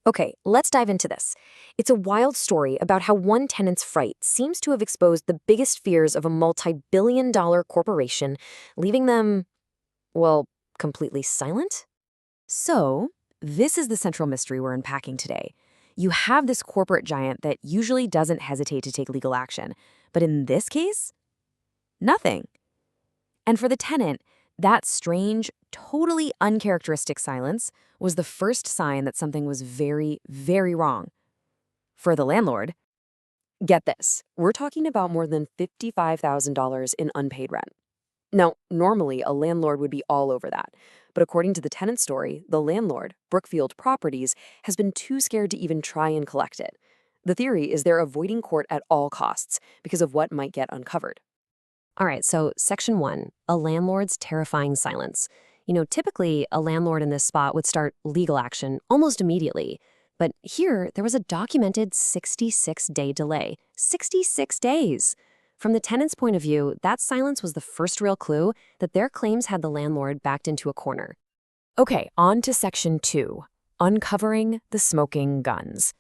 Okay, let's dive into this. It's a wild story about how one tenant's fright seems to have exposed the biggest fears of a multi-billion-dollar corporation, leaving them, well, completely silent? So, this is the central mystery we're unpacking today. You have this corporate giant that usually doesn't hesitate to take legal action, but in this case, nothing. And for the tenant, that strange, totally uncharacteristic silence was the first sign that something was very, very wrong. For the landlord, get this, we're talking about more than $55,000 in unpaid rent. Now, normally a landlord would be all over that, but according to the tenant story, the landlord, Brookfield Properties, has been too scared to even try and collect it. The theory is they're avoiding court at all costs because of what might get uncovered. All right, so Section 1, a landlord's terrifying silence. Typically, a landlord in this spot would start legal action almost immediately. But here, there was a documented 66-day delay. 66 days! From the tenant's point of view, that silence was the first real clue that their claims had the landlord backed into a corner. Okay, on to Section 2, uncovering the smoking guns.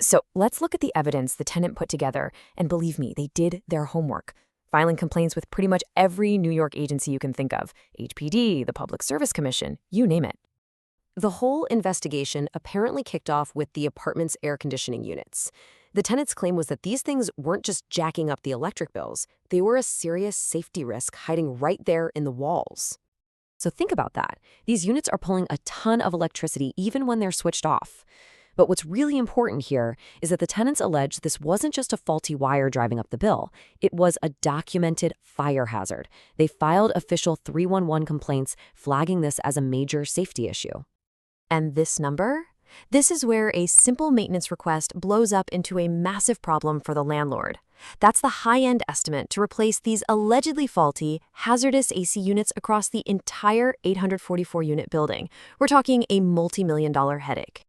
So let's look at the evidence the tenant put together, and believe me, they did their homework. Filing complaints with pretty much every New York agency you can think of, HPD, the Public Service Commission, you name it. The whole investigation apparently kicked off with the apartment's air conditioning units. The tenant's claim was that these things weren't just jacking up the electric bills, they were a serious safety risk hiding right there in the walls. So think about that. These units are pulling a ton of electricity even when they're switched off. But what's really important here is that the tenants allege this wasn't just a faulty wire driving up the bill. It was a documented fire hazard. They filed official 311 complaints flagging this as a major safety issue. And this number? This is where a simple maintenance request blows up into a massive problem for the landlord. That's the high-end estimate to replace these allegedly faulty, hazardous AC units across the entire 844-unit building. We're talking a multi-million-dollar headache.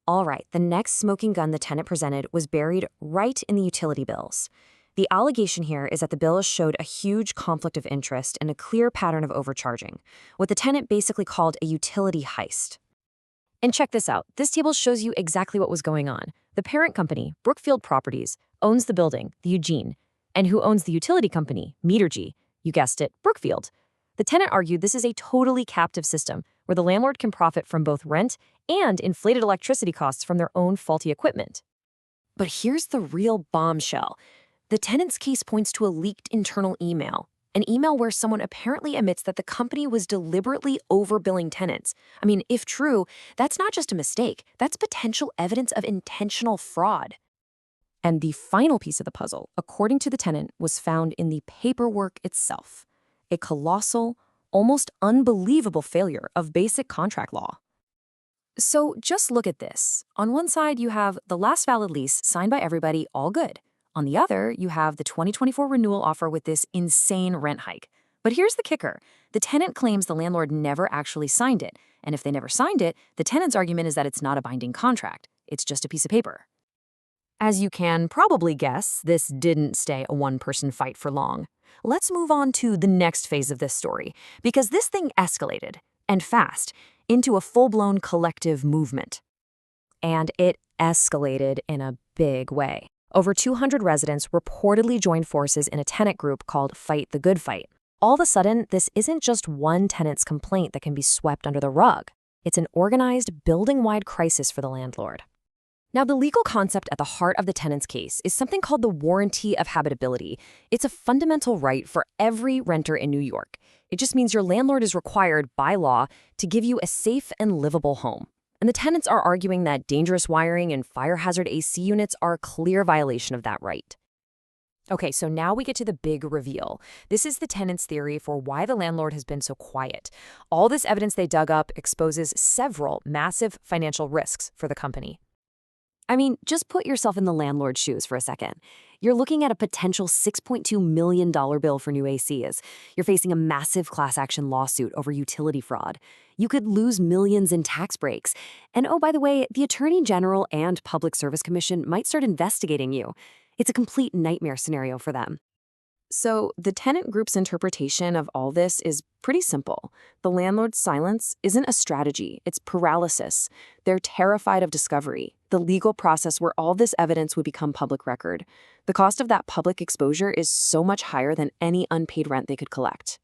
All right, the next smoking gun the tenant presented was buried right in the utility bills. The allegation here is that the bills showed a huge conflict of interest and a clear pattern of overcharging, what the tenant basically called a utility heist. And check this out. This table shows you exactly what was going on. The parent company, Brookfield Properties, owns the building, the Eugene. And who owns the utility company, Metergy? You guessed it, Brookfield. The tenant argued this is a totally captive system where the landlord can profit from both rent and inflated electricity costs from their own faulty equipment. But here's the real bombshell. The tenant's case points to a leaked internal email, an email where someone apparently admits that the company was deliberately overbilling tenants. I mean, if true, that's not just a mistake, that's potential evidence of intentional fraud. And the final piece of the puzzle, according to the tenant, was found in the paperwork itself. A colossal, almost unbelievable failure of basic contract law. So just look at this. On one side, you have the last valid lease signed by everybody, all good. On the other, you have the 2024 renewal offer with this insane rent hike. But here's the kicker. The tenant claims the landlord never actually signed it. And if they never signed it, the tenant's argument is that it's not a binding contract. It's just a piece of paper. As you can probably guess, this didn't stay a one-person fight for long. Let's move on to the next phase of this story, because this thing escalated, and fast, into a full-blown collective movement. And it escalated in a big way. Over 200 residents reportedly joined forces in a tenant group called Fight the Good Fight. All of a sudden, this isn't just one tenant's complaint that can be swept under the rug. It's an organized, building-wide crisis for the landlord. Now, the legal concept at the heart of the tenant's case is something called the warranty of habitability. It's a fundamental right for every renter in New York. It just means your landlord is required by law to give you a safe and livable home. And the tenants are arguing that dangerous wiring and fire hazard AC units are a clear violation of that right. Okay, so now we get to the big reveal. This is the tenant's theory for why the landlord has been so quiet. All this evidence they dug up exposes several massive financial risks for the company. I mean, just put yourself in the landlord's shoes for a second. You're looking at a potential $6.2 million bill for new ACs. You're facing a massive class action lawsuit over utility fraud. You could lose millions in tax breaks. And oh, by the way, the Attorney General and Public Service Commission might start investigating you. It's a complete nightmare scenario for them. So, the tenant group's interpretation of all this is pretty simple. The landlord's silence isn't a strategy, it's paralysis. They're terrified of discovery, the legal process where all this evidence would become public record. The cost of that public exposure is so much higher than any unpaid rent they could collect.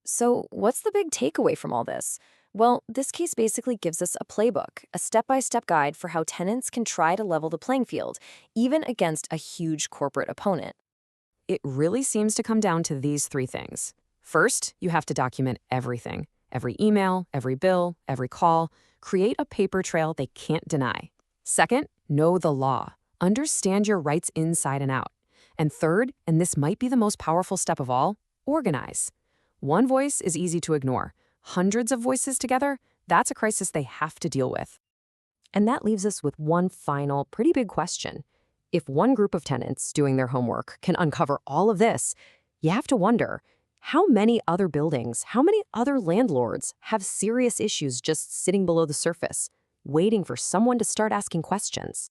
So, what's the big takeaway from all this? Well, this case basically gives us a playbook, a step-by-step guide for how tenants can try to level the playing field, even against a huge corporate opponent. It really seems to come down to these three things. First, you have to document everything. Every email, every bill, every call. Create a paper trail they can't deny. Second, know the law. Understand your rights inside and out. And third, and this might be the most powerful step of all, organize. One voice is easy to ignore. Hundreds of voices together, that's a crisis they have to deal with. And that leaves us with one final, pretty big question. If one group of tenants doing their homework can uncover all of this, you have to wonder, how many other buildings, how many other landlords have serious issues just sitting below the surface, waiting for someone to start asking questions?